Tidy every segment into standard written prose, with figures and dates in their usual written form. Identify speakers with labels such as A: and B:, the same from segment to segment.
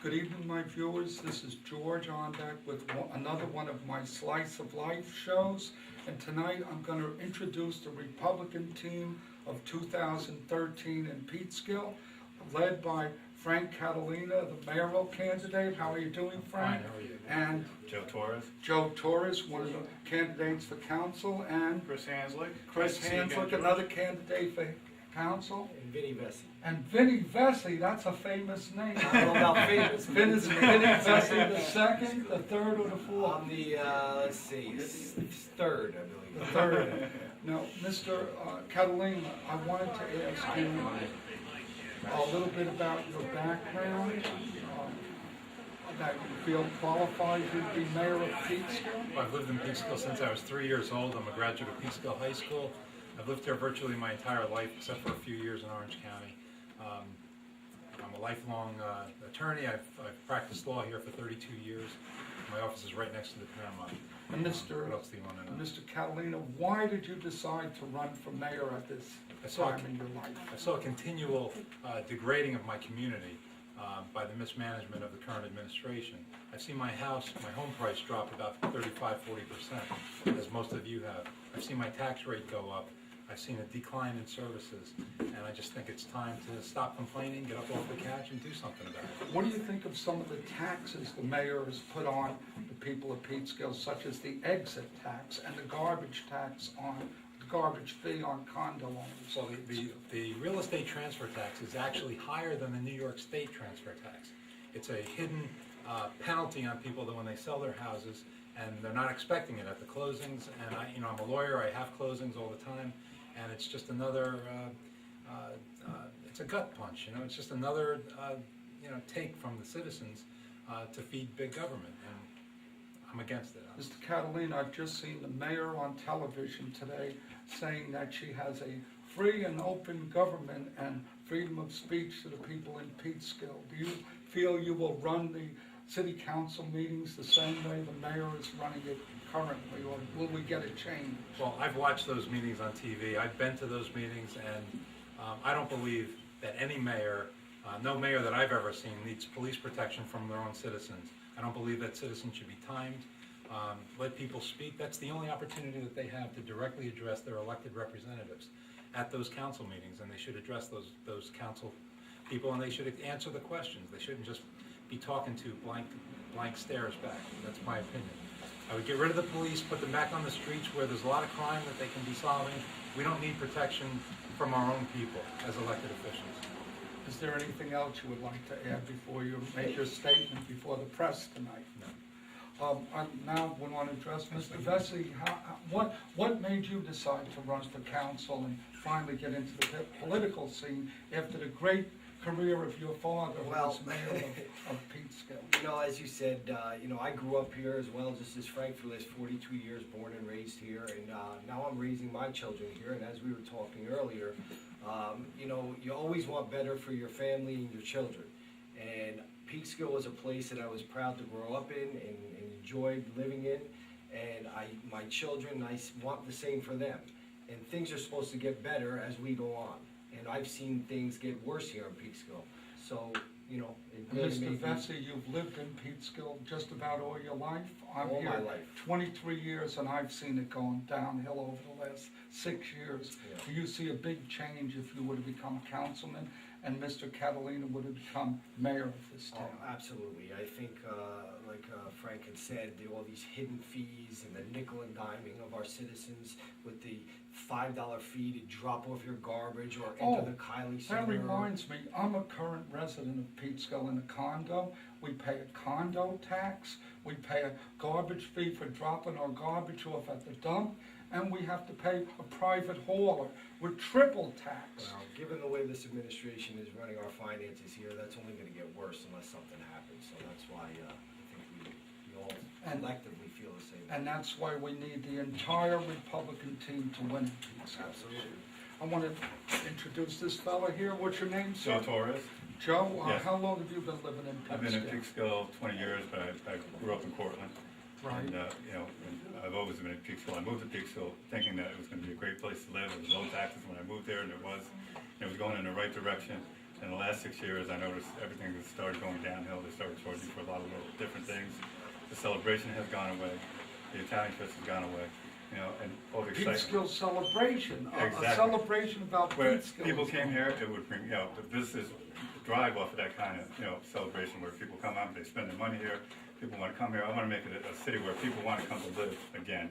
A: Good evening, my viewers. This is George Ondek with another one of my Slice of Life shows. And tonight I'm going to introduce the Republican team of 2013 in Peekskill, led by Frank Catalina, the mayoral candidate. How are you doing, Frank?
B: Fine, how are you?
A: And
B: Joe
A: Torres, one of the candidates for council, and
B: Chris Hanslick.
A: Chris Hanslick, another candidate for council.
C: And Vinny Vesey.
A: And Vinny Vesey, that's a famous name.
C: I don't know about famous.
A: Vinny Vesey, the second, the third, or the fourth?
C: On the, let's see, third, I believe.
A: The third. Now, Mr. Catalina, I wanted to ask you a little bit about your background, that you feel qualified to be mayor of Peekskill.
B: I've lived in Peekskill since I was 3 years old. I'm a graduate of Peekskill High School. I've lived here virtually my entire life, except for a few years in Orange County. I'm a lifelong attorney. I've practiced law here for 32 years. My office is right next to the Paramount.
A: And Mr.
B: What else do you want to know?
A: Mr. Catalina, why did you decide to run for mayor at this time in your life?
B: I saw a continual degrading of my community by the mismanagement of the current administration. I've seen my home price drop about 35–40%, as most of you have. I've seen my tax rate go up. I've seen a decline in services, and I just think it's time to stop complaining, get up off the couch, and do something about it.
A: What do you think of some of the taxes the mayor has put on the people of Peekskill, such as the exit tax and the garbage tax on the garbage fee on condo owners?
B: So the real estate transfer tax is actually higher than the New York State transfer tax. It's a hidden penalty on people that when they sell their houses, and they're not expecting it at the closings. And I'm a lawyer. I have closings all the time. And it's just another, it's a gut punch, it's just another, take from the citizens to feed big government, and I'm against it.
A: Mr. Catalina, I've just seen the mayor on television today saying that she has a free and open government and freedom of speech to the people in Peekskill. Do you feel you will run the city council meetings the same way the mayor is running it currently, or will we get a change?
B: Well, I've watched those meetings on TV. I've been to those meetings, and I don't believe that any mayor, no mayor that I've ever seen, needs police protection from their own citizens. I don't believe that citizens should be timed. Let people speak. That's the only opportunity that they have to directly address their elected representatives at those council meetings, and they should address those council people, and they should answer the questions. They shouldn't just be talking to blank stares back. That's my opinion. I would get rid of the police, put them back on the streets where there's a lot of crime that they can be solving. We don't need protection from our own people as elected officials.
A: Is there anything else you would like to add before you make your statement before the press tonight?
B: No.
A: I now want to address Mr. Vesey. What made you decide to run for council and finally get into the political scene after the great career of your father, who was mayor of Peekskill?
C: As you said, I grew up here as well, just as Frank, for the last 42 years, born and raised here, and now I'm raising my children here, and as we were talking earlier, you always want better for your family and your children, and Peekskill was a place that I was proud to grow up in and enjoyed living in, and my children, I want the same for them, and things are supposed to get better as we go on. And I've seen things get worse here in Peekskill. So,
A: Mr. Vesey, you've lived in Peekskill just about all your life. I'm
C: all
A: here
C: my life.
A: 23 years, and I've seen it going downhill over the last 6 years.
C: Yeah.
A: Do you see a big change if you would have become councilman and Mr. Catalina would have become mayor of this town?
C: Oh, absolutely. I think, like Frank had said, all these hidden fees and the nickel and diming of our citizens with the $5 fee to drop off your garbage or enter the Kylie Center.
A: That reminds me, I'm a current resident of Peekskill in a condo. We pay a condo tax, we pay a garbage fee for dropping our garbage off at the dump, and we have to pay a private hauler. We're triple taxed.
C: Well, given the way this administration is running our finances here, that's only going to get worse unless something happens. So that's why I think we all collectively feel the same
A: and that's why we need the entire Republican team to win Peekskill.
C: Absolutely.
A: I want to introduce this fella here. What's your name, sir?
D: Joe Torres.
A: Joe,
D: Yes.
A: how long have you been living in Peekskill?
D: I've been in Peekskill 20 years, but I grew up in Cortland.
A: Right.
D: And, and I've always been in Peekskill. I moved to Peekskill thinking that it was going to be a great place to live. It was low taxes when I moved there, and it was. It was going in the right direction. In the last 6 years, I noticed everything has started going downhill. They started charging for a lot of little different things. The celebration has gone away. The Italian fest has gone away. And all the excitement.
A: Peekskill celebration,
D: Exactly.
A: a celebration about
D: Where
A: Peekskill.
D: people came here, it would bring, the businesses drive off of that kind of, celebration where people come out, they spend their money here, people want to come here. I want to make it a city where people want to come to live again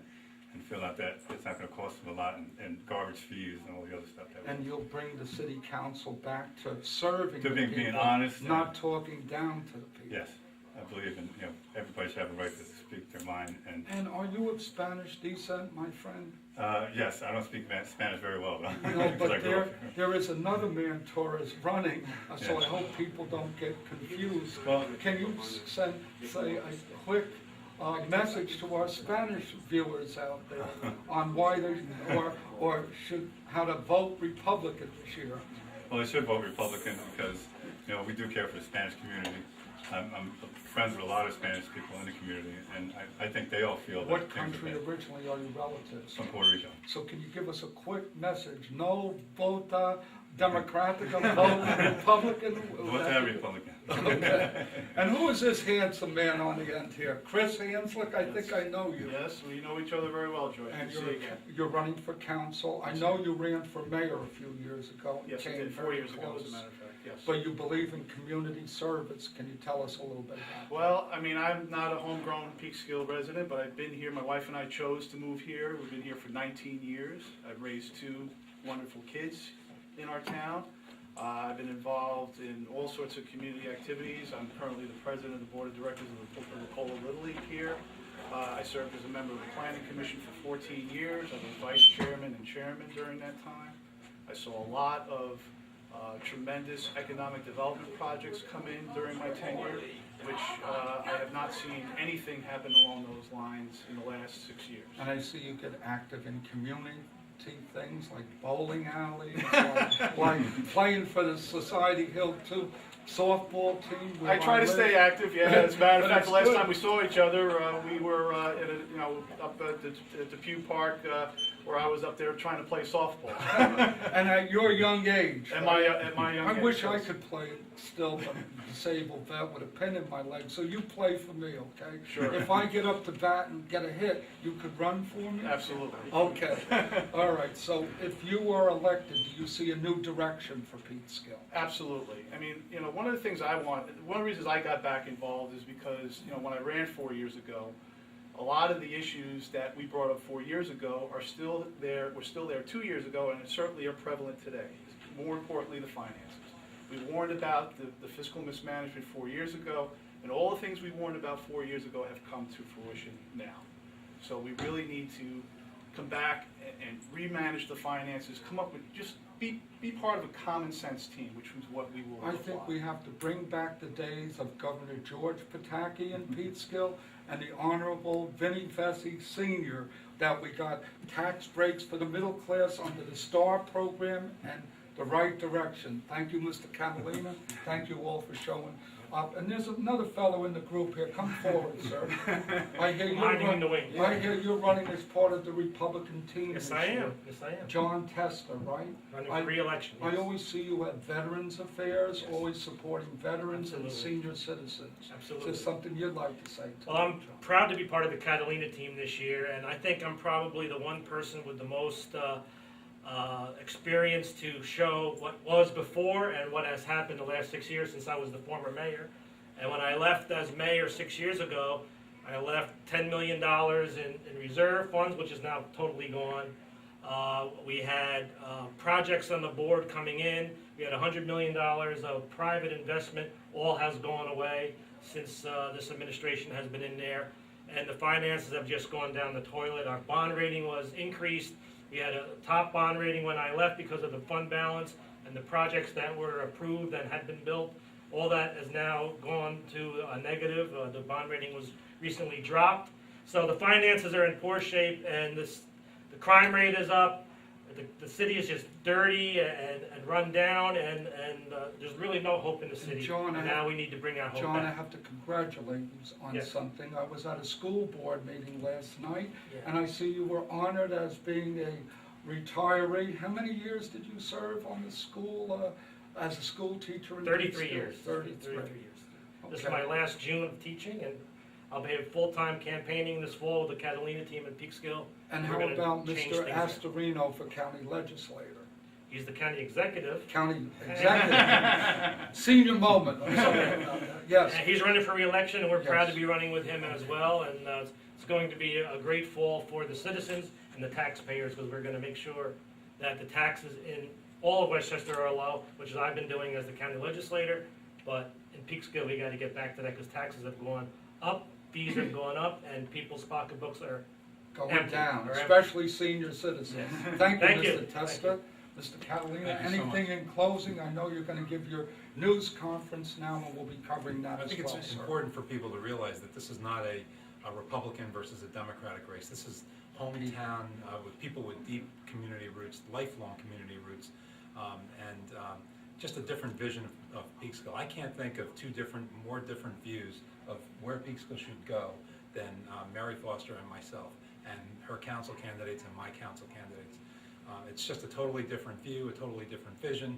D: and feel out that it's not going to cost them a lot and garbage fees and all the other stuff that.
A: And you'll bring the city council back to serving
D: To
A: the
D: being
A: people,
D: honest.
A: not talking down to the people.
D: Yes, I believe in, everybody should have a right to speak their mind
A: And are you of Spanish descent, my friend?
D: yes, I don't speak Spanish very well though.
A: No,
D: 'cause I
A: but
D: grew up here.
A: there is another man, Torres, running, so I
D: Yeah.
A: hope people don't get confused.
D: Well-
A: Can you say a quick message to our Spanish viewers out there on why they, or should, how to vote Republican this year?
D: Well, they should vote Republican because, we do care for the Spanish community. I'm friends with a lot of Spanish people in the community, and I think they all feel that
A: What
D: things are
A: country
D: bad.
A: originally are you relatives?
D: From Puerto Rico.
A: So can you give us a quick message? No vota Democratica, vote Republican?
D: Vote that Republican.
A: Okay. And who is this handsome man on the end here? Chris Hanslick? I think I know you.
E: Yes, we know each other very well, Joyce.
A: And
E: Good to see you again.
A: you're running for council. I know you ran for mayor a few years ago. and
E: Yes, I
A: came
E: did, 4
A: very
E: years ago, as a
A: close.
E: matter of fact, yes.
A: But you believe in community service. Can you tell us a little bit about that?
E: Well, I mean, I'm not a homegrown Peekskill resident, but I've been here, my wife and I chose to move here. We've been here for 19 years. I've raised 2 wonderful kids in our town. I've been involved in all sorts of community activities. I'm currently the president of the board of directors of the Polo Little League here. I served as a member of the planning commission for 14 years. I was vice chairman and chairman during that time. I saw a lot of tremendous economic development projects come in during my tenure, which I have not seen anything happen along those lines in the last 6 years.
A: And I see you get active in community things like bowling alleys, like playing for the Society Hill 2 softball team.
E: I try to stay active, yeah. As a matter of fact, the last
A: Good.
E: time we saw each other, we were up at the Pew Park, where I was up there trying to play softball.
A: And at your young age.
E: At my young
A: I
E: age,
A: wish I
E: yes.
A: could play still, but I'm a disabled vet with a pin in my leg, so you play for me, okay?
E: Sure.
A: If I get up to bat and get a hit, you could run for me?
E: Absolutely.
A: Okay, all right, so if you are elected, do you see a new direction for Peekskill?
E: Absolutely. I mean, one of the things one of the reasons I got back involved is because, when I ran 4 years ago, a lot of the issues that we brought up 4 years ago are still there, were still there 2 years ago, and certainly are prevalent today. More importantly, the finances. We warned about the fiscal mismanagement 4 years ago, and all the things we warned about 4 years ago have come to fruition now. So we really need to come back and remanage the finances, come up with, just be part of a common sense team, which is what we will
A: I
E: apply.
A: think we have to bring back the days of Governor George Pataki in Peekskill and the Honorable Vinnie Vesey Sr., that we got tax breaks for the middle class under the STAR program and the right direction. Thank you, Mr. Catalina. Thank you all for showing up. And there's another fellow in the group here. Come forward, sir. I hear you're running as part of the Republican team
F: Yes,
A: this
F: I
A: year.
F: am. Yes, I am.
A: John Tester, right?
F: Running
A: I-
F: for re-election.
A: I
F: yes.
A: always see you at Veterans Affairs,
F: Yes.
A: always supporting veterans and
F: Absolutely.
A: senior citizens. Is
F: Absolutely.
A: there something you'd like to say to
F: Well, I'm proud to be part of the Catalina team this year, and I think I'm probably the one person with the most experience to show what was before and what has happened the last 6 years since I was the former mayor. And when I left as mayor 6 years ago, I left $10 million in reserve funds, which is now totally gone. We had projects on the board coming in. We had $100 million of private investment. All has gone away since this administration has been in there. And the finances have just gone down the toilet. Our bond rating was increased. We had a top bond rating when I left because of the fund balance and the projects that were approved and had been built. All that has now gone to a negative. The bond rating was recently dropped. So the finances are in poor shape, and the crime rate is up. The city is just dirty and run down, and there's really no hope in the city.
A: John,
F: And now we need to bring that hope
A: John, I
F: back.
A: have to congratulate you on
F: Yes.
A: something. I was at a school board meeting last night,
F: Yeah.
A: and I see you were honored as being a retiree. How many years did you serve on the school, as a school teacher in
F: 33
A: Peekskill?
F: years.
A: 33.
F: years. This is
A: Okay.
F: my last June of teaching, and I'll be full-time campaigning this fall with the Catalina team in Peekskill.
A: And
F: We're
A: how
F: gonna
A: about
F: change
A: Mr.
F: things.
A: Astorino for county legislator?
F: He's the county executive.
A: County executive, senior moment. I'm sorry. Yes.
F: And he's running for re-election, and we're proud
A: Yes.
F: to be running with him as well. And it's going to be a great fall for the citizens and the taxpayers, because we're going to make sure that the taxes in all of Westchester are low, which is I've been doing as the county legislator. But in Peekskill, we got to get back to that, because taxes have gone up, fees have gone up, and people's pocketbooks are
A: Going
F: empty,
A: down,
F: or empty.
A: especially senior citizens.
F: Yes.
A: Thank you,
F: Thank you.
A: Mr. Testa. Mr. Catalina,
B: Thank you so
A: anything in closing? I know you're gonna give your news conference now, and we'll be covering that
B: I
A: as
B: think
A: well,
B: it's
A: sir.
B: important for people to realize that this is not a Republican versus a Democratic race. This is hometown with people with deep community roots, lifelong community roots, and just a different vision of Peekskill. I can't think of more different views of where Peekskill should go than Mary Foster and myself, and her council candidates and my council candidates. It's just a totally different view, a totally different vision.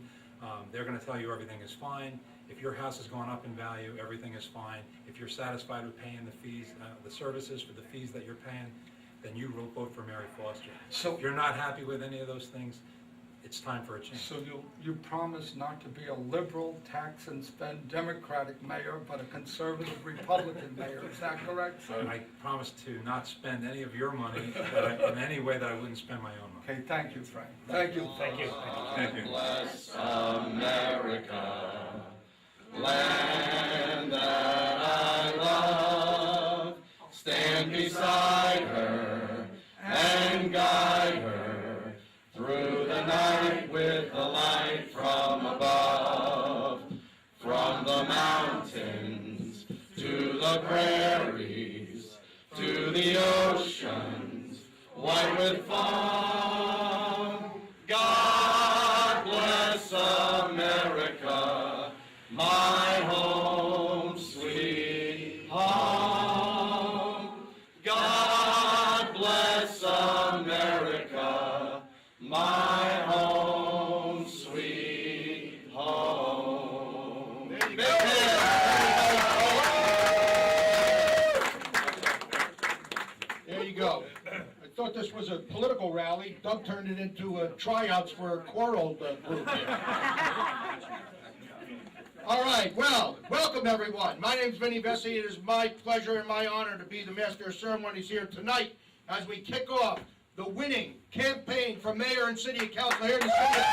B: They're going to tell you everything is fine. If your house has gone up in value, everything is fine. If you're satisfied with paying the fees, the services for the fees that you're paying, then you will vote for Mary Foster.
A: So-
B: If you're not happy with any of those things, it's time for a change.
A: So you promise not to be a liberal, tax and spend Democratic mayor, but a conservative Republican mayor, is that correct, sir?
B: I promise to not spend any of your money in any way that I wouldn't spend my own money.
A: Okay, thank you, Frank. Thank you.
F: Thank you.
D: Thank you.
G: Bless America, land that I love. Stand beside her and guide her through the night with the light from above. From the mountains to the prairies, to the oceans, white with foam. God bless America, my home, sweet home. God bless America, my home, sweet home.
E: There you go.
H: There you go. I thought this was a political rally. Doug turned it into tryouts for a choral group here. All right, well, welcome everyone. My name's Vinnie Vesey. It is my pleasure and my honor to be the master of ceremonies here tonight as we kick off the winning campaign for mayor and city council here in the city of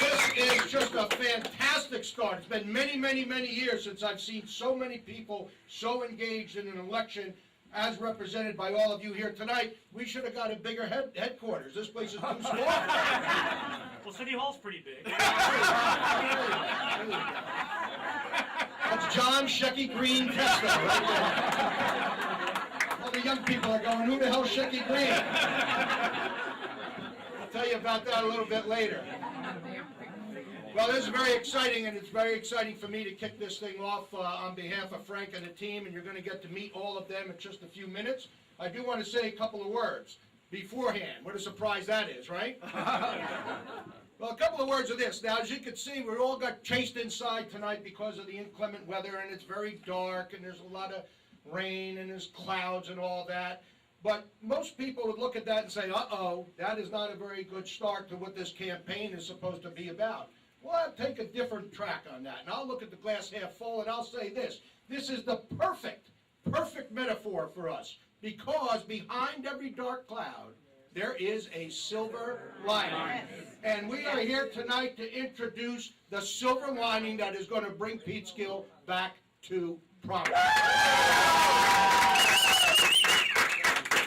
H: This is just a fantastic start. It's been many, many, many years since I've seen so many people so engaged in an election as represented by all of you here tonight. We should have got a bigger headquarters. This place is too small.
F: Well, City Hall's pretty big.
H: That's John Shecky Green Testa right there. All the young people are going, who the hell's Shecky Green? I'll tell you about that a little bit later. Well, this is very exciting, and it's very exciting for me to kick this thing off on behalf of Frank and the team, and you're going to get to meet all of them in just a few minutes. I do want to say a couple of words beforehand. What a surprise that is, right? Well, a couple of words of this. Now, as you can see, we all got chased inside tonight because of the inclement weather, and it's very dark, and there's a lot of rain, and there's clouds and all that. But most people would look at that and say, uh-oh, that is not a very good start to what this campaign is supposed to be about. Well, I'll take a different track on that, and I'll look at the glass half full, and I'll say this. This is the perfect metaphor for us, because behind every dark cloud, there is a silver lining. And we are here tonight to introduce the silver lining that is going to bring Peekskill back to promise.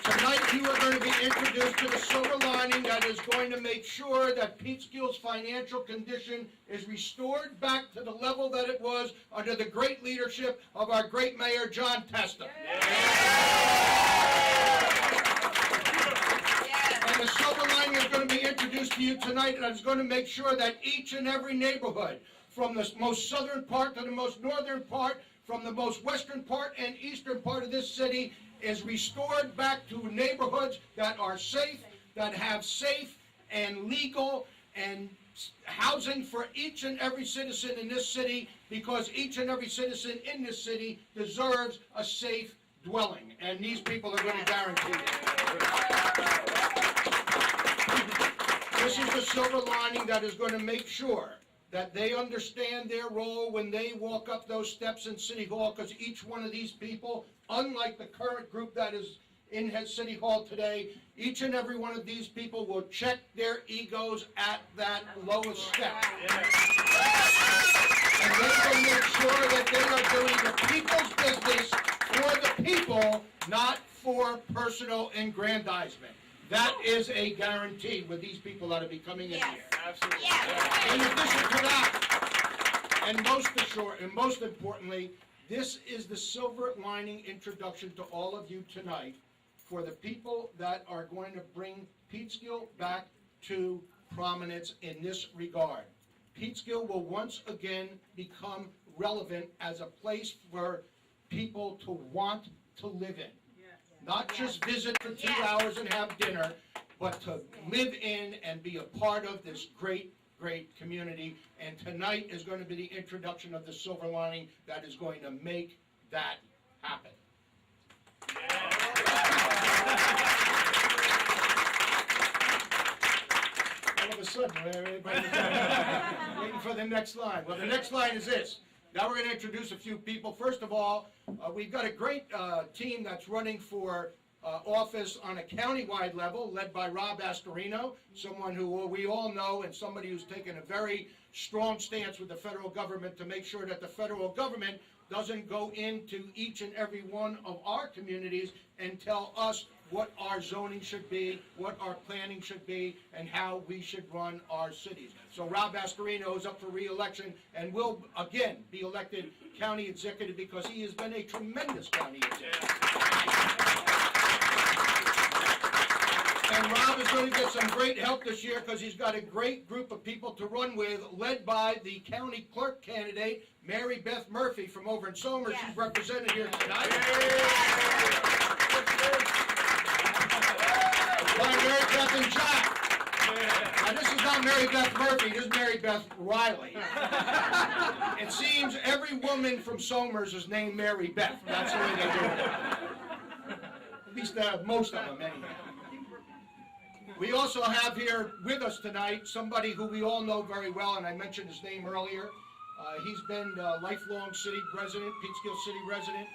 H: Tonight you are going to be introduce to the silver lining that is going to make sure that Peekskill's financial condition is restored back to the level that it was under the great leadership of our great mayor, John Testa. And the silver lining is going to be introduced to you tonight, and it's going to make sure that each and every neighborhood, from the most southern part to the most northern part, from the most western part and eastern part of this city, is restored back to neighborhoods that are safe, that have safe and legal and housing for each and every citizen in this city, because each and every citizen in this city deserves a safe dwelling, and these people are going to guarantee it. This is the silver lining that is going to make sure that they understand their role when they walk up those steps in City Hall, because each one of these people, unlike the current group that is in City Hall today, each and every one of these people will check their egos at that lowest step. And they will make sure that they are doing the people's business for the people, not for personal aggrandizement. That is a guarantee with these people that will be coming in here.
E: Absolutely.
H: In addition to that, and most importantly, this is the silver lining introduction to all of you tonight for the people that are going to bring Peekskill back to prominence in this regard. Peekskill will once again become relevant as a place for people to want to live in. Not just visit for 2 hours and have dinner, but to live in and be a part of this great, great community. And tonight is going to be the introduction of the silver lining that is going to make that happen. All of a sudden, everybody's waiting for the next line. Well, the next line is this. Now we're going to introduce a few people. First of all, we've got a great team that's running for office on a county-wide level, led by Rob Astorino, someone who we all know and somebody who's taken a very strong stance with the federal government to make sure that the federal government doesn't go into each and every one of our communities and tell us what our zoning should be, what our planning should be, and how we should run our cities. So Rob Astorino is up for re-election and will again be elected county executive because he has been a tremendous county executive. And Rob is going to get some great help this year because he's got a great group of people to run with, led by the county clerk candidate, Mary Beth Murphy from over in Somers. She's represented here tonight. By Mary Beth and Jack. Now this is not Mary Beth Murphy, this is Mary Beth Riley. It seems every woman from Somers is named Mary Beth. That's the way they do it. At least most of them anyway. We also have here with us tonight somebody who we all know very well, and I mentioned his name earlier. He's been a lifelong city resident, Peekskill city resident.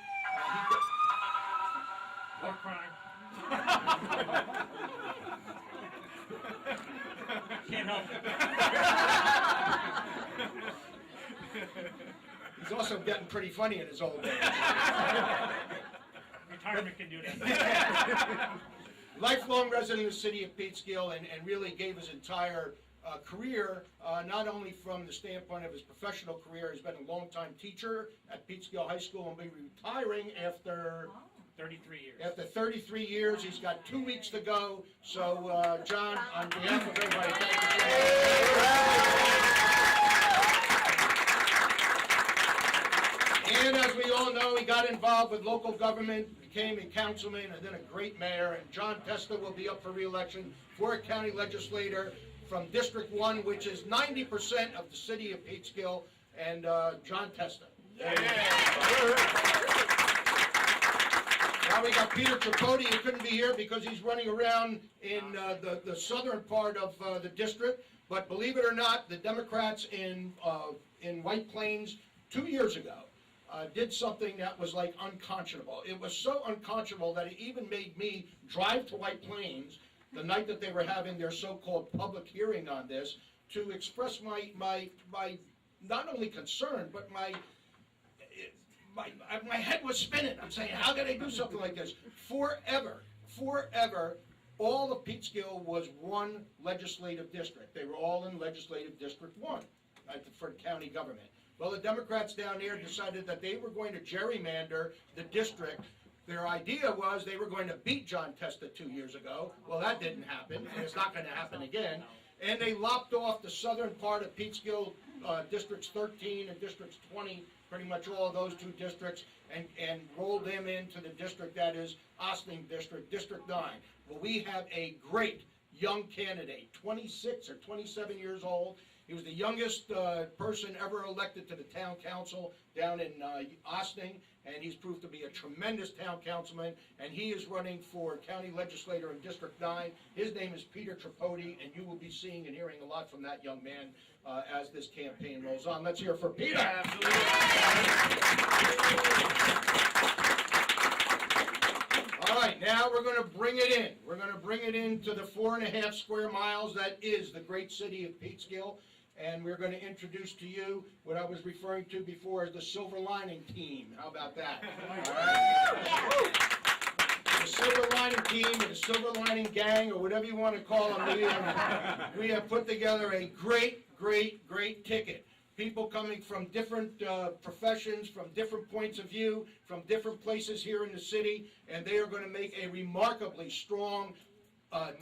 F: More crime. Can't help it.
H: He's also getting pretty funny in his old age.
F: Retirement can do that.
H: Lifelong resident of the city of Peekskill and really gave his entire career, not only from the standpoint of his professional career, he's been a longtime teacher at Peekskill High School and will be retiring after
F: 33 years.
H: After 33 years, he's got 2 weeks to go. So, John, on behalf of everybody, thank you. And as we all know, he got involved with local government, became a councilman, and then a great mayor. And John Testa will be up for re-election for a county legislator from District 1, which is 90% of the city of Peekskill. And John Testa. Now we got Peter Tripodi, who couldn't be here because he's running around in the southern part of the district. But believe it or not, the Democrats in White Plains 2 years ago did something that was like unconscionable. It was so unconscionable that it even made me drive to White Plains the night that they were having their so-called public hearing on this to express my not only concern, but my head was spinning. I'm saying, how can they do something like this? Forever, all of Peekskill was one legislative district. They were all in legislative district 1 for county government. Well, the Democrats down there decided that they were going to gerrymander the district. Their idea was they were going to beat John Testa 2 years ago. Well, that didn't happen, and it's not going to happen again. And they lopped off the southern part of Peekskill, districts 13 and districts 20, pretty much all of those 2 districts, and rolled them into the district that is Ossining District, District 9. Well, we have a great young candidate, 26 or 27 years old. He was the youngest person ever elected to the town council down in Ossining, and he's proved to be a tremendous town councilman, and he is running for county legislator in District 9. His name is Peter Tripodi, and you will be seeing and hearing a lot from that young man as this campaign rolls on. Let's hear it for Peter. All right, now we're going to bring it in. We're going to bring it into the 4.5 square miles that is the great city of Peekskill. And we're going to introduce to you what I was referring to before as the Silver Lining Team. How about that? All right. The Silver Lining Team or the Silver Lining Gang or whatever you want to call them, we have put together a great ticket. People coming from different professions, from different points of view, from different places here in the city, and they are going to make a remarkably strong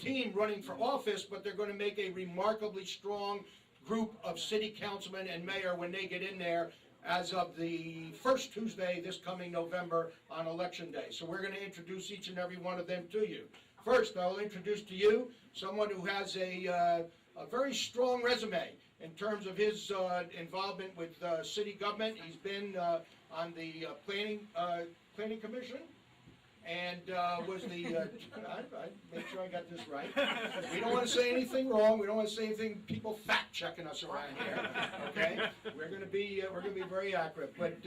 H: team running for office, but they're going to make a remarkably strong group of city councilmen and mayor when they get in there as of the first Tuesday this coming November on Election Day. So we're going to introduce each and every one of them to you. First, I'll introduce to you someone who has a very strong resume in terms of his involvement with city government. He's been on the planning commission, and was the, I make sure I got this right. We don't want to say anything wrong. We don't want to say anything, people fact checking us around here, okay? We're going to be very accurate. But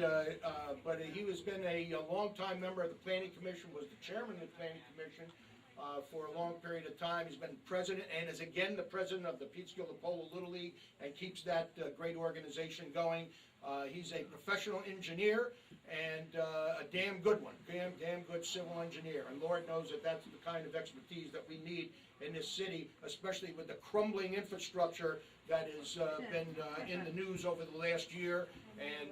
H: he has been a longtime member of the planning commission, was the chairman of the planning commission for a long period of time. He's been president and is again the president of the Peekskill Polo Little League and keeps that great organization going. He's a professional engineer and a damn good one, damn good civil engineer. And Lord knows that that's the kind of expertise that we need in this city, especially with the crumbling infrastructure that has been in the news over the last year. And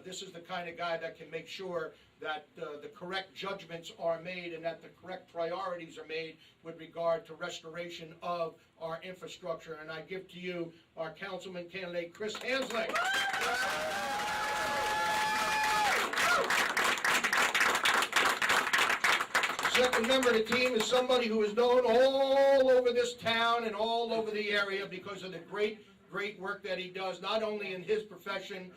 H: this is the kind of guy that can make sure that the correct judgments are made and that the correct priorities are made with regard to restoration of our infrastructure. And I give to you our councilman candidate, Chris Hanslick. The second member of the team is somebody who is known all over this town and all over the area because of the great work that he does, not only in his profession,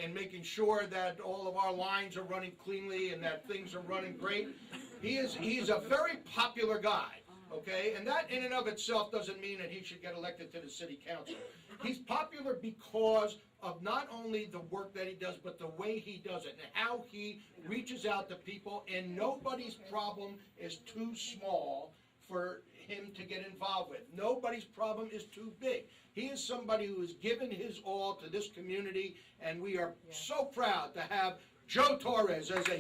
H: in making sure that all of our lines are running cleanly and that things are running great. He's a very popular guy, okay? And that in and of itself doesn't mean that he should get elected to the city council. He's popular because of not only the work that he does, but the way he does it and how he reaches out to people, and nobody's problem is too small for him to get involved with. Nobody's problem is too big. He is somebody who has given his all to this community, and we are so proud to have Joe Torres as a city.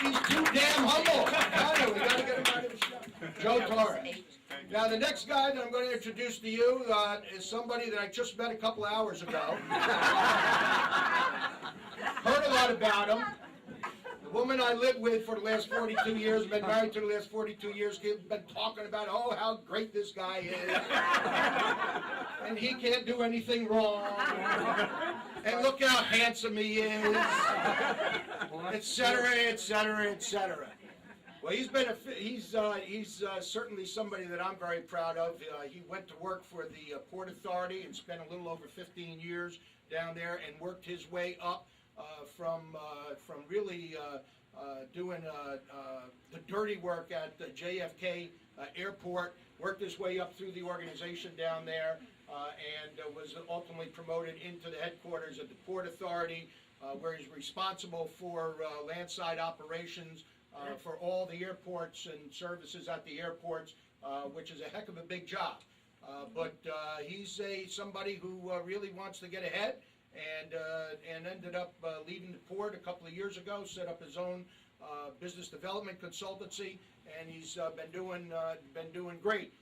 H: He's too damn humble. We gotta get him out of the show. Joe Torres. Now, the next guy that I'm going to introduce to you is somebody that I just met a couple hours ago. Heard a lot about him. The woman I lived with for the last 42 years, been married to the last 42 years, been talking about, oh, how great this guy is. And he can't do anything wrong. And look how handsome he is. Et cetera, et cetera, et cetera. Well, he's certainly somebody that I'm very proud of. He went to work for the Port Authority and spent a little over 15 years down there and worked his way up from really doing the dirty work at the JFK airport, worked his way up through the organization down there, and was ultimately promoted into the headquarters of the Port Authority, where he's responsible for landside operations, for all the airports and services at the airports, which is a heck of a big job. But he's somebody who really wants to get ahead, and ended up leaving the port a couple of years ago, set up his own business development consultancy, and he's been doing great.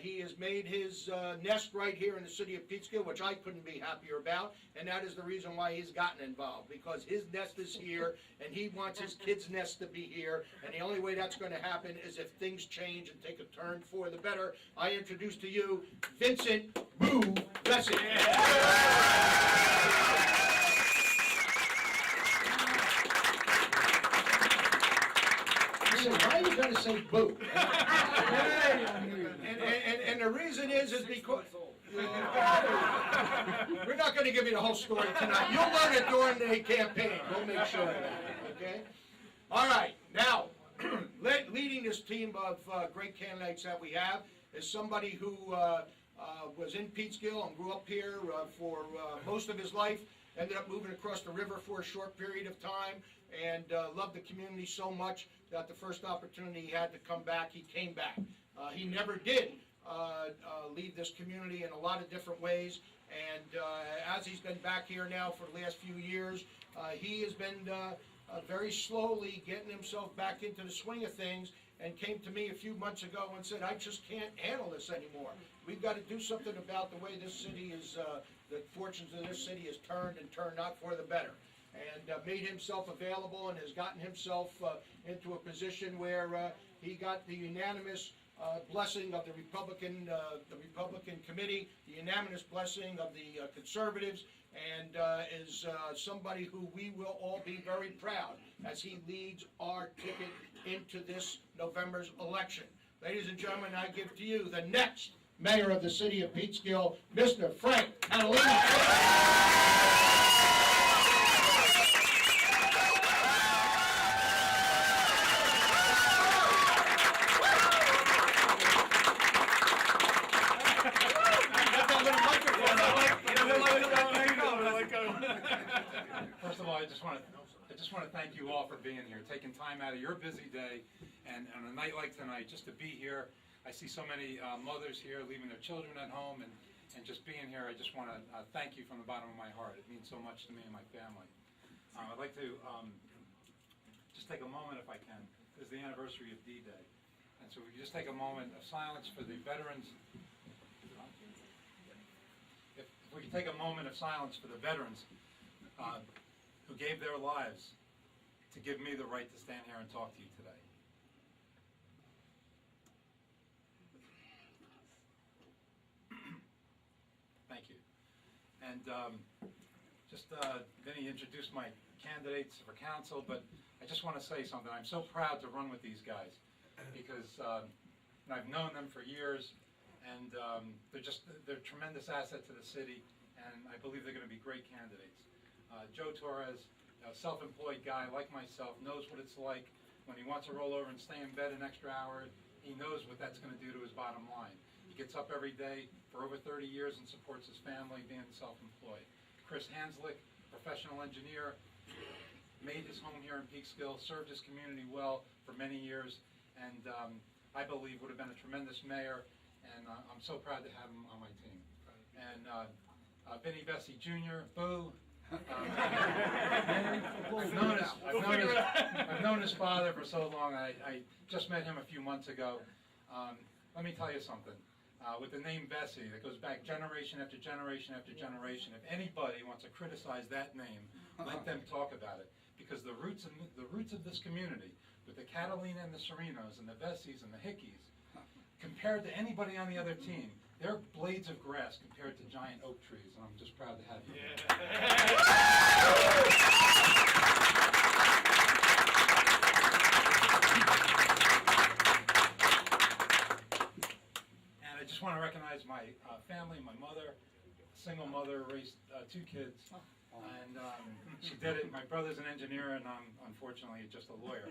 H: He has made his nest right here in the city of Peekskill, which I couldn't be happier about, and that is the reason why he's gotten involved, because his nest is here, and he wants his kids' nest to be here, and the only way that's going to happen is if things change and take a turn for the better. I introduce to you Vincent Boo Vesey. Why are you going to say boo? And the reason is because we're not going to give you the whole story tonight. You'll learn it during the campaign. We'll make sure of that. Okay. All right. Now, leading this team of great candidates that we have is somebody who was in Peekskill and grew up here for most of his life. Ended up moving across the river for a short period of time, and loved the community so much that the first opportunity he had to come back, he came back. He never did leave this community in a lot of different ways, and as he's been back here now for the last few years, he has been very slowly getting himself back into the swing of things, and came to me a few months ago and said, I just can't handle this anymore. We've got to do something about the way this city is, the fortunes of this city has turned and turned not for the better. And made himself available and has gotten himself into a position where he got the unanimous blessing of the Republican committee, the unanimous blessing of the conservatives, and is somebody who we will all be very proud as he leads our ticket into this November's election. Ladies and gentlemen, I give to you the next mayor of the city of Peekskill, Mr. Frank Catalina.
B: First of all, I just want to thank you all for being here, taking time out of your busy day, and on a night like tonight, just to be here. I see so many mothers here leaving their children at home, and just being here, I just want to thank you from the bottom of my heart. It means so much to me and my family. I'd like to just take a moment, if I can. This is the anniversary of D-Day, and so we can just take a moment of silence for the veterans. If we could take a moment of silence for the veterans who gave their lives to give me the right to stand here and talk to you today. Thank you. And Vinny introduced my candidates for council, but I just want to say something. I'm so proud to run with these guys because I've known them for years, and they're a tremendous asset to the city, and I believe they're going to be great candidates. Joe Torres, a self-employed guy like myself, knows what it's like when he wants to roll over and stay in bed an extra hour. He knows what that's going to do to his bottom line. He gets up every day for over 30 years and supports his family being self-employed. Chris Hanslick, professional engineer, made his home here in Peekskill, served his community well for many years, and I believe would have been a tremendous mayor, and I'm so proud to have him on my team. And Vinny Vesey Jr., Boo. I've known his father for so long. I just met him a few months ago. Let me tell you something. With the name Vesey, that goes back generation after generation after generation. If anybody wants to criticize that name, let them talk about it. Because the roots of this community, with the Catalina and the Serenos and the Veseys and the Hickeys, compared to anybody on the other team, they're blades of grass compared to giant oak trees, and I'm just proud to have you. And I just want to recognize my family, my mother, single mother, raised 2 kids. And she did it. My brother's an engineer, and I'm unfortunately just a lawyer.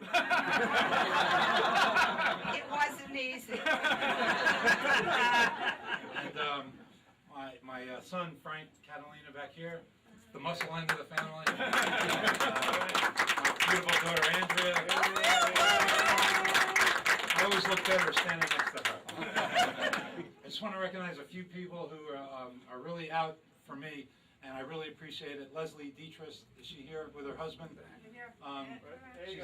I: It wasn't easy.
B: And my son, Frank Catalina, back here, the muscle end of the family. My beautiful daughter, Andrea. I always look better standing next to her. I just want to recognize a few people who are really out for me, and I really appreciate it. Leslie Dietrich, is she here with her husband? She's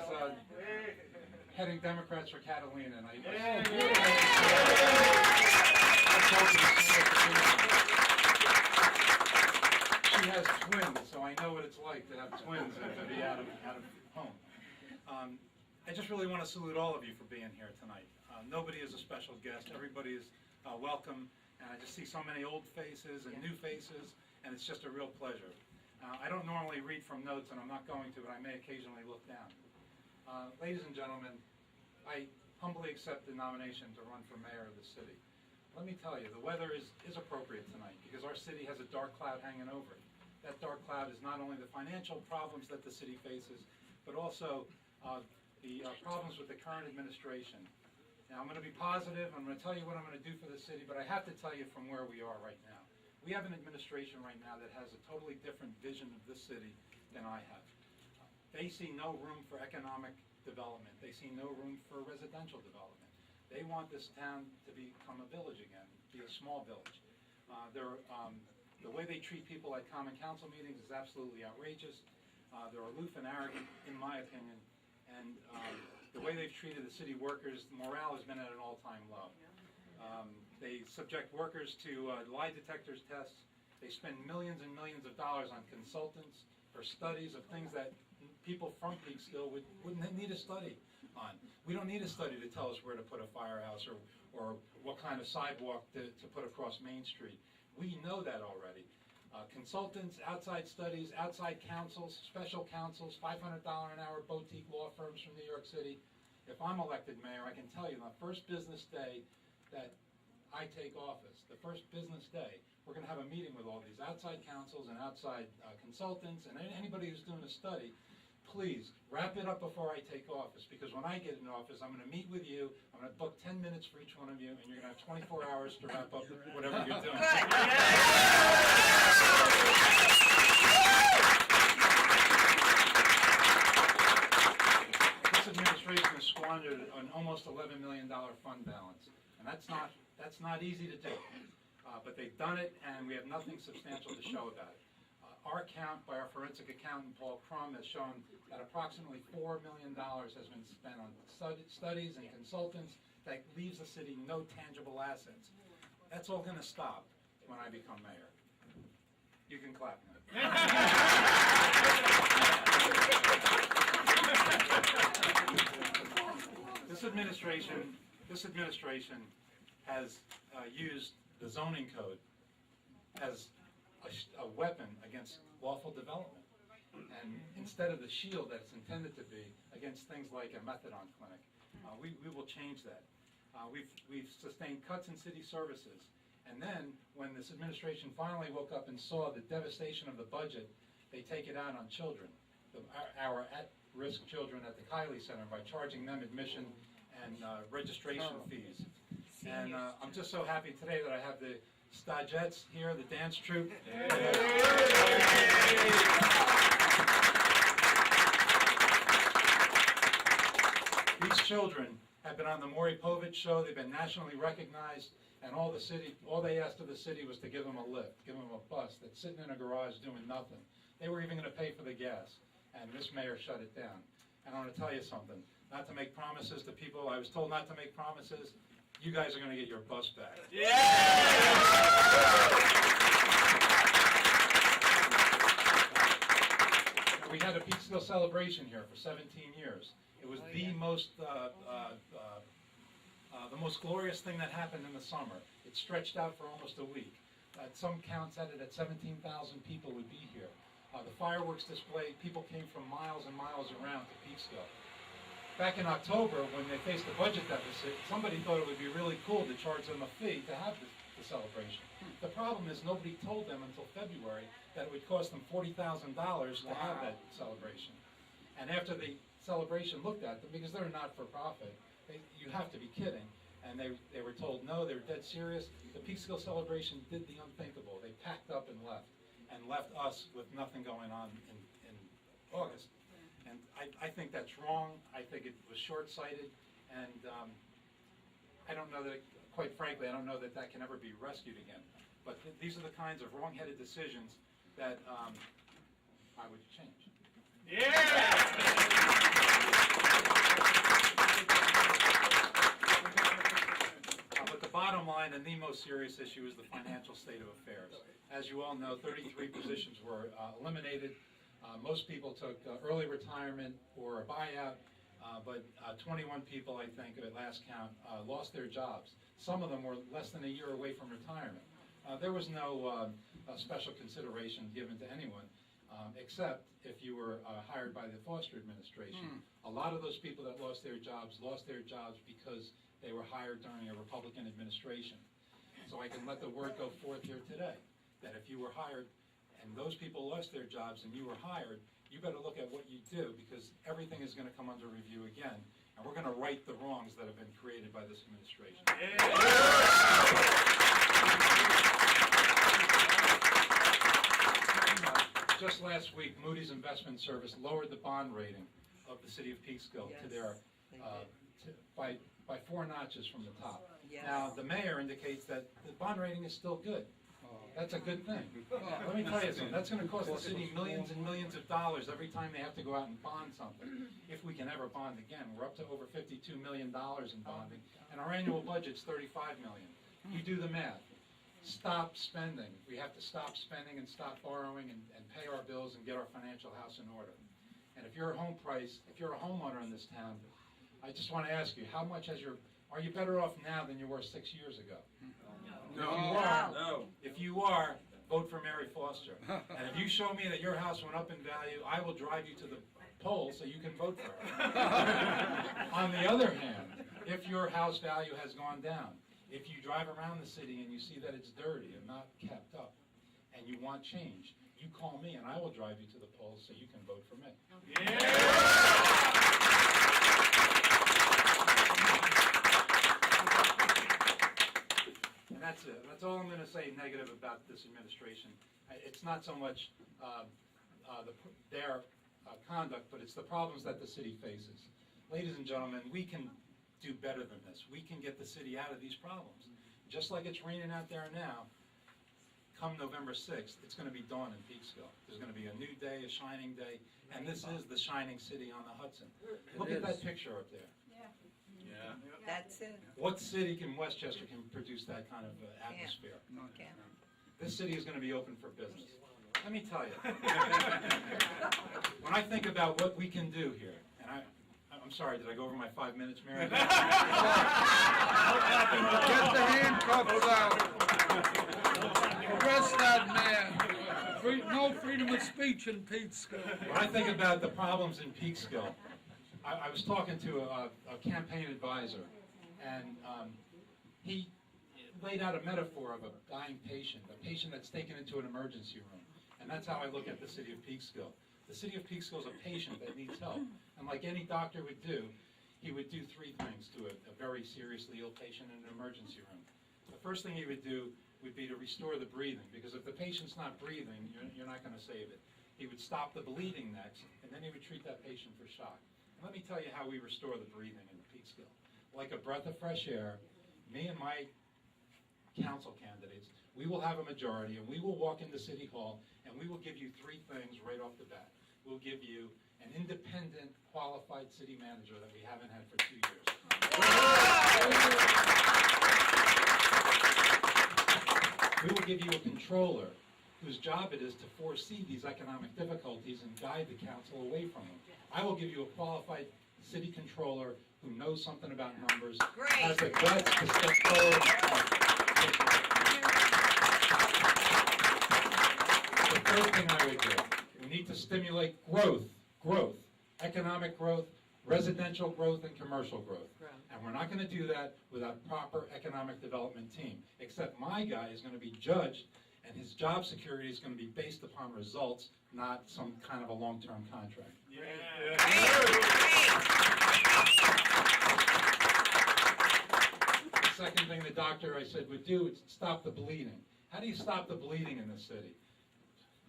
B: heading Democrats for Catalina, and she has twins, so I know what it's like to have twins and to be out of home. I just really want to salute all of you for being here tonight. Nobody is a special guest. Everybody is welcome, and I just see so many old faces and new faces, and it's just a real pleasure. I don't normally read from notes, and I'm not going to, but I may occasionally look down. Ladies and gentlemen, I humbly accept the nomination to run for mayor of the city. Let me tell you, the weather is appropriate tonight because our city has a dark cloud hanging over it. That dark cloud is not only the financial problems that the city faces, but also the problems with the current administration. Now, I'm going to be positive. I'm going to tell you what I'm going to do for the city, but I have to tell you from where we are right now. We have an administration right now that has a totally different vision of this city than I have. They see no room for economic development. They see no room for residential development. They want this town to become a village again, be a small village. The way they treat people at common council meetings is absolutely outrageous. They're aloof and arrogant, in my opinion, and the way they've treated the city workers, the morale has been at an all-time low. They subject workers to lie detectors tests. They spend millions and millions of dollars on consultants for studies of things that people from Peekskill wouldn't need a study on. We don't need a study to tell us where to put a firehouse or what kind of sidewalk to put across Main Street. We know that already. Consultants, outside studies, outside counsels, special counsels, $500 an hour boutique law firms from New York City. If I'm elected mayor, I can tell you, the first business day that I take office, the first business day, we're going to have a meeting with all these outside counsels and outside consultants and anybody who's doing a study. Please, wrap it up before I take office, because when I get in office, I'm going to meet with you, I'm going to book 10 minutes for each one of you, and you're going to have 24 hours to wrap up whatever you're doing. This administration has squandered an almost $11 million fund balance, and that's not easy to do. But they've done it, and we have nothing substantial to show about it. Our count by our forensic accountant, Paul Crum, has shown that approximately $4 million has been spent on studies and consultants that leaves the city no tangible assets. That's all going to stop when I become mayor. You can clap now. This administration has used the zoning code as a weapon against lawful development, and instead of the shield that it's intended to be against things like a methadone clinic. We will change that. We've sustained cuts in city services, and then when this administration finally woke up and saw the devastation of the budget, they take it out on children, our at-risk children at the Kiley Center, by charging them admission and registration fees. And I'm just so happy today that I have the Stagettes here, the dance troupe. These children have been on the Maury Povich show. They've been nationally recognized, and all they asked of the city was to give them a lift, give them a bus that's sitting in a garage doing nothing. They were even going to pay for the gas, and this mayor shut it down. And I want to tell you something, not to make promises to people. I was told not to make promises. You guys are going to get your bus back. We had a Peekskill celebration here for 17 years. It was the most glorious thing that happened in the summer. It stretched out for almost a week. Some counts had it at 17,000 people would be here. The fireworks display, people came from miles and miles around to Peekskill. Back in October, when they faced a budget deficit, somebody thought it would be really cool to charge them a fee to have the celebration. The problem is nobody told them until February that it would cost them $40,000 to have that celebration. And after the celebration looked at them, because they're not for profit, you have to be kidding. And they were told no, they were dead serious. The Peekskill celebration did the unthinkable. They packed up and left us with nothing going on in August. And I think that's wrong. I think it was short-sighted, and I don't know that quite frankly, I don't know that that can ever be rescued again. But these are the kinds of wrong-headed decisions that I would change. But the bottom line and the most serious issue is the financial state of affairs. As you all know, 33 positions were eliminated. Most people took early retirement or a buyout, but 21 people, I think, at last count, lost their jobs. Some of them were less than a year away from retirement. There was no special consideration given to anyone, except if you were hired by the Foster administration. A lot of those people that lost their jobs because they were hired during a Republican administration. So I can let the word go forth here today, that if you were hired and those people lost their jobs and you were hired, you better look at what you do, because everything is going to come under review again, and we're going to right the wrongs that have been created by this administration. Just last week, Moody's Investment Service lowered the bond rating of the city of Peekskill to their by 4 notches from the top.
I: Yes.
B: Now, the mayor indicates that the bond rating is still good. That's a good thing. Let me tell you something, that's going to cost the city millions and millions of dollars every time they have to go out and bond something, if we can ever bond again. We're up to over $52 million in bonding, and our annual budget's $35 million. You do the math. Stop spending. We have to stop spending and stop borrowing and pay our bills and get our financial house in order. And if you're a homeowner in this town, I just want to ask you, how much are you better off now than you were 6 years ago?
I: No.
B: If you are, vote for Mary Foster. And if you show me that your house went up in value, I will drive you to the polls so you can vote for her. On the other hand, if your house value has gone down, if you drive around the city and you see that it's dirty and not kept up, and you want change, you call me and I will drive you to the polls so you can vote for me. And that's it. That's all I'm going to say negative about this administration. It's not so much their conduct, but it's the problems that the city faces. Ladies and gentlemen, we can do better than this. We can get the city out of these problems. Just like it's raining out there now, come November 6th, it's going to be dawn in Peekskill. There's going to be a new day, a shining day, and this is the shining city on the Hudson. Look at that picture up there.
G: Yeah.
I: That's it.
B: What city in Westchester can produce that kind of atmosphere?
I: Okay.
B: This city is going to be open for business. Let me tell you, when I think about what we can do here, and I'm sorry, did I go over my 5 minutes, Mary?
A: Get the handcuffs out. Arrest that man. No freedom of speech in Peekskill.
B: When I think about the problems in Peekskill, I was talking to a campaign advisor, and he laid out a metaphor of a dying patient, a patient that's taken into an emergency room. And that's how I look at the city of Peekskill. The city of Peekskill is a patient that needs help. And like any doctor would do, he would do 3 things to a very seriously ill patient in an emergency room. The first thing he would do would be to restore the breathing, because if the patient's not breathing, you're not going to save it. He would stop the bleeding next, and then he would treat that patient for shock. And let me tell you how we restore the breathing in Peekskill. Like a breath of fresh air, me and my council candidates, we will have a majority, and we will walk into City Hall, and we will give you 3 things right off the bat. We'll give you an independent, qualified city manager that we haven't had for 2 years. We will give you a controller whose job it is to foresee these economic difficulties and guide the council away from them. I will give you a qualified city controller who knows something about numbers, has the guts to step forward. The third thing I would do, we need to stimulate growth, economic growth, residential growth, and commercial growth. And we're not going to do that without a proper economic development team, except my guy is going to be judged, and his job security is going to be based upon results, not some kind of a long-term contract. The second thing the doctor, I said, would do is stop the bleeding. How do you stop the bleeding in this city?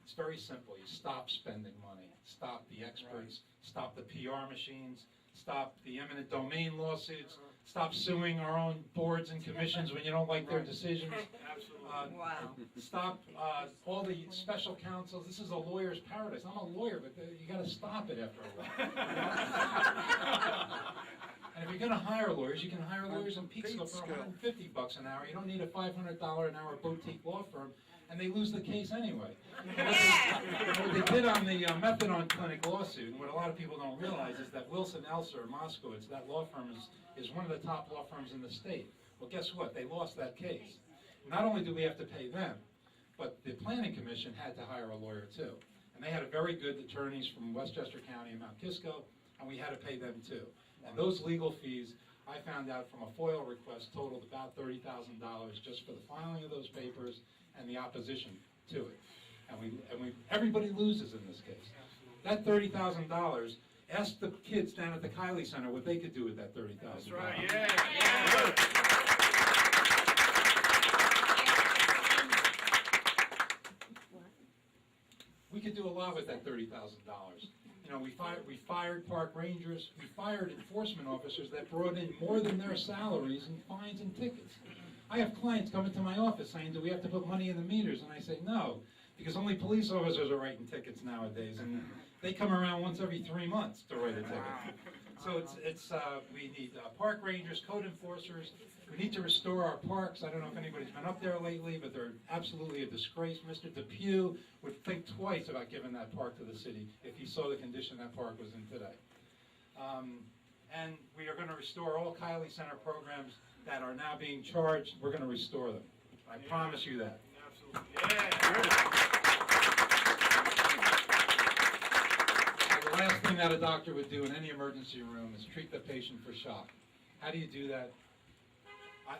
B: It's very simple. You stop spending money, stop the experts, stop the PR machines, stop the eminent domain lawsuits, Stop suing our own boards and commissions when you don't like their decisions.
E: Absolutely.
I: Wow.
B: Stop all the special counsels. This is a lawyer's paradise. I'm a lawyer, but you gotta stop it after a while. And if you're gonna hire lawyers, you can hire lawyers in Peekskill for $150 an hour. You don't need a $500 an hour boutique law firm, and they lose the case anyway. What they did on the methadone clinic lawsuit, and what a lot of people don't realize, is that Wilson, Elser, Moskowitz, that law firm is one of the top law firms in the state. Well, guess what? They lost that case. Not only do we have to pay them, but the planning commission had to hire a lawyer too. And they had a very good attorneys from Westchester County and Mount Kisco, and we had to pay them too. And those legal fees, I found out from a FOIL request, totaled about $30,000 just for the filing of those papers and the opposition to it. And everybody loses in this case. That $30,000, ask the kids down at the Kiley Center what they could do with that $30,000.
E: That's right, yeah.
B: We could do a lot with that $30,000. You know, we fired park rangers, we fired enforcement officers that brought in more than their salaries in fines and tickets. I have clients coming to my office saying, do we have to put money in the meters? And I say, no, because only police officers are writing tickets nowadays, and they come around once every 3 months to write a ticket. So we need park rangers, code enforcers. We need to restore our parks. I don't know if anybody's been up there lately, but they're absolutely a disgrace. Mr. Depew would think twice about giving that park to the city if he saw the condition that park was in today. And we are going to restore all Kiley Center programs that are now being charged. We're going to restore them. I promise you that.
E: Absolutely, yeah.
B: The last thing that a doctor would do in any emergency room is treat the patient for shock. How do you do that?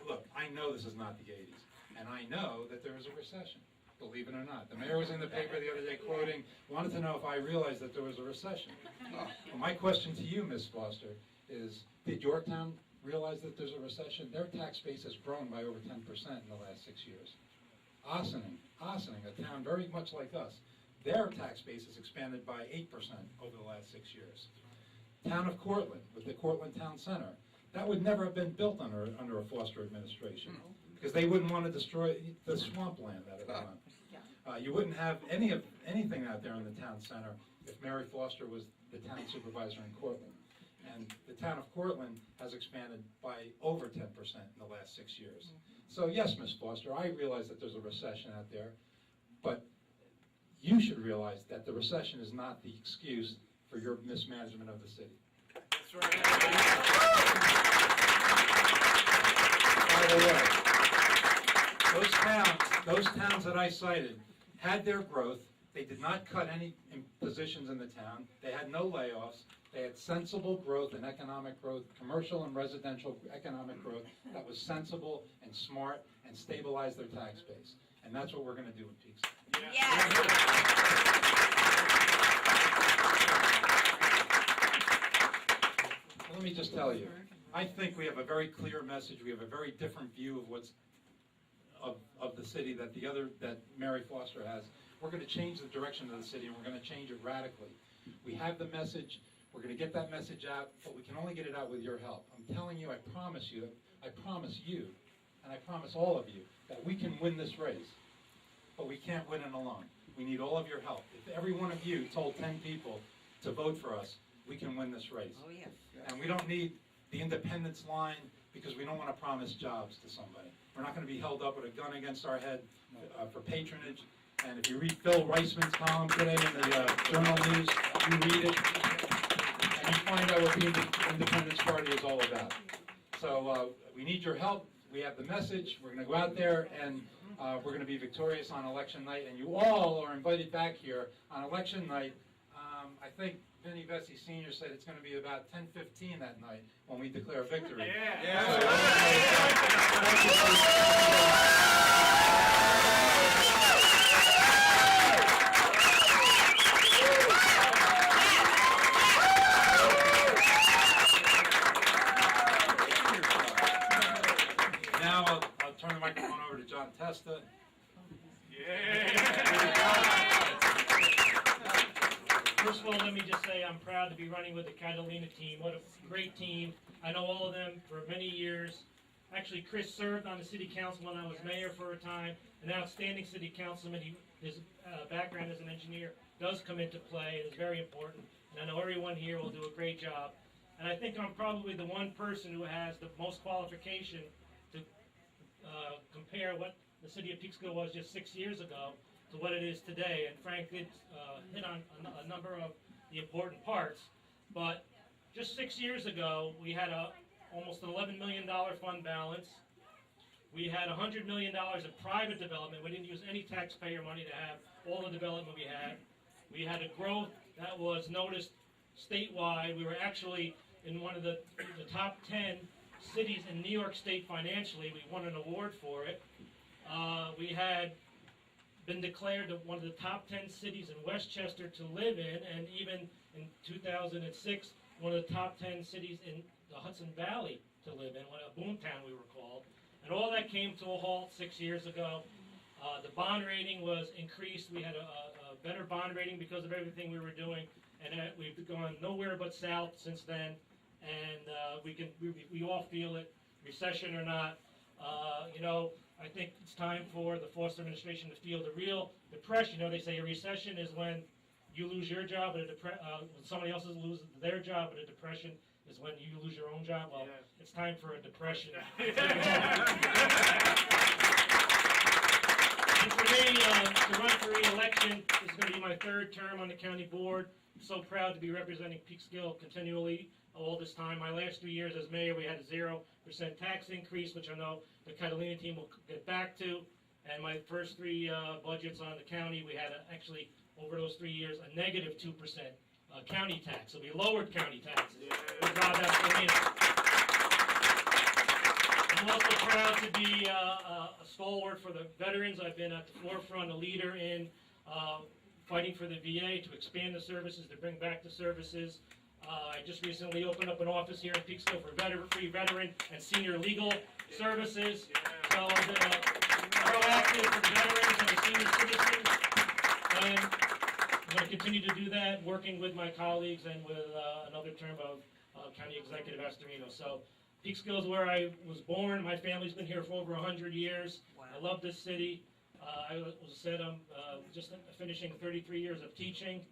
B: Look, I know this is not the 80s, and I know that there is a recession, believe it or not. The mayor was in the paper the other day quoting, wanted to know if I realized that there was a recession. Well, my question to you, Ms. Foster, is did Yorktown realize that there's a recession? Their tax base has grown by over 10% in the last 6 years. Ossining, a town very much like us, their tax base has expanded by 8% over the last 6 years. Town of Cortland, with the Cortland Town Center, that would never have been built under a Foster administration, because they wouldn't want to destroy the swampland that it was on. You wouldn't have anything out there in the town center if Mary Foster was the town supervisor in Cortland. And the town of Cortland has expanded by over 10% in the last 6 years. So yes, Ms. Foster, I realize that there's a recession out there, but you should realize that the recession is not the excuse for your mismanagement of the city.
E: That's right.
B: By the way, those towns that I cited had their growth. They did not cut any positions in the town. They had no layoffs. They had sensible growth and economic growth, commercial and residential economic growth that was sensible and smart and stabilized their tax base. And that's what we're going to do in Peekskill.
I: Yes.
B: Let me just tell you, I think we have a very clear message. We have a very different view of of the city that Mary Foster has. We're going to change the direction of the city, and we're going to change it radically. We have the message. We're going to get that message out, but we can only get it out with your help. I'm telling you, I promise you, and I promise all of you, that we can win this race. But we can't win it alone. We need all of your help. If every one of you told 10 people to vote for us, we can win this race.
I: Oh, yes.
B: And we don't need the independence line because we don't want to promise jobs to somebody. We're not going to be held up with a gun against our head for patronage. And if you read Phil Reisman's column today in the Journal News, you read it, and you find out what the Independence Party is all about. So we need your help. We have the message. We're going to go out there, and we're going to be victorious on election night. And you all are invited back here on election night. I think Vinnie Vesey Sr. said it's going to be about 10:15 that night when we declare victory. Now I'll turn the microphone over to John Testa.
F: First of all, let me just say I'm proud to be running with the Catalina team. What a great team. I know all of them for many years. Actually, Chris served on the city council when I was mayor for a time, an outstanding city councilman. His background as an engineer does come into play and is very important. And I know everyone here will do a great job. And I think I'm probably the one person who has the most qualification to compare what the city of Peekskill was just 6 years ago to what it is today. And Frank did hit on a number of the important parts. But just 6 years ago, we had almost an $11 million fund balance. We had $100 million of private development. We didn't use any taxpayer money to have all the development we had. We had a growth that was noticed statewide. We were actually in one of the top 10 cities in New York State financially. We won an award for it. We had been declared one of the top 10 cities in Westchester to live in, and even in 2006, one of the top 10 cities in the Hudson Valley to live in, a boomtown we were called. And all that came to a halt 6 years ago. The bond rating was increased. We had a better bond rating because of everything we were doing, and we've gone nowhere but south since then. And we all feel it, recession or not. I think it's time for the Foster administration to feel the real depression. They say a recession is when you lose your job, and when somebody else loses their job, and a depression is when you lose your own job. Well, it's time for a depression. And for me, to run for re-election, this is going to be my third term on the county board. I'm so proud to be representing Peekskill continually all this time. My last 3 years as mayor, we had a 0% tax increase, which I know the Catalina team will get back to. And my first 3 budgets on the county, we had actually, over those 3 years, a negative 2% county tax. So we lowered county taxes. We're proud of that. I'm also proud to be a stalwart for the veterans. I've been at the forefront, a leader in fighting for the VA to expand the services, to bring back the services. I just recently opened up an office here in Peekskill for free veteran and senior legal services. So I've been proactive for the veterans and the senior citizens. And I'm going to continue to do that, working with my colleagues and with another term of County Executive Astorino. So Peekskill is where I was born. My family's been here for over 100 years. Wow. I love this city. I'm just finishing 33 years of teaching.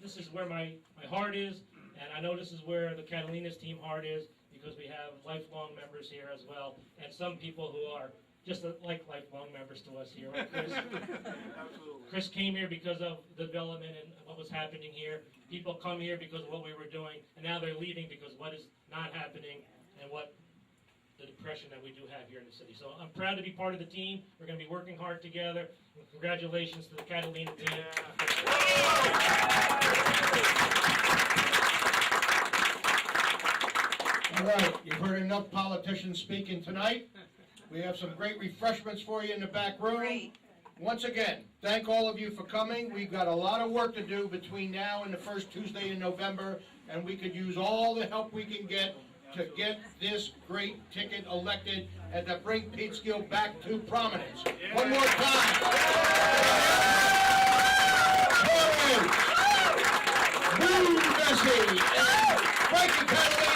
F: This is where my heart is, and I know this is where the Catalina's team heart is, because we have lifelong members here as well, and some people who are just like lifelong members to us here. Right, Chris?
E: Absolutely.
F: Chris came here because of the development and what was happening here. People come here because of what we were doing, and now they're leaving because what is not happening and what the depression that we do have here in the city. So I'm proud to be part of the team. We're going to be working hard together. And congratulations to the Catalina team.
H: All right, you've heard enough politicians speaking tonight. We have some great refreshments for you in the back room.
I: Great.
H: Once again, thank all of you for coming. We've got a lot of work to do between now and the first Tuesday in November, and we could use all the help we can get to get this great ticket elected and to bring Peekskill back to prominence. One more time. Woo, Bessie, and Frankie Catalina.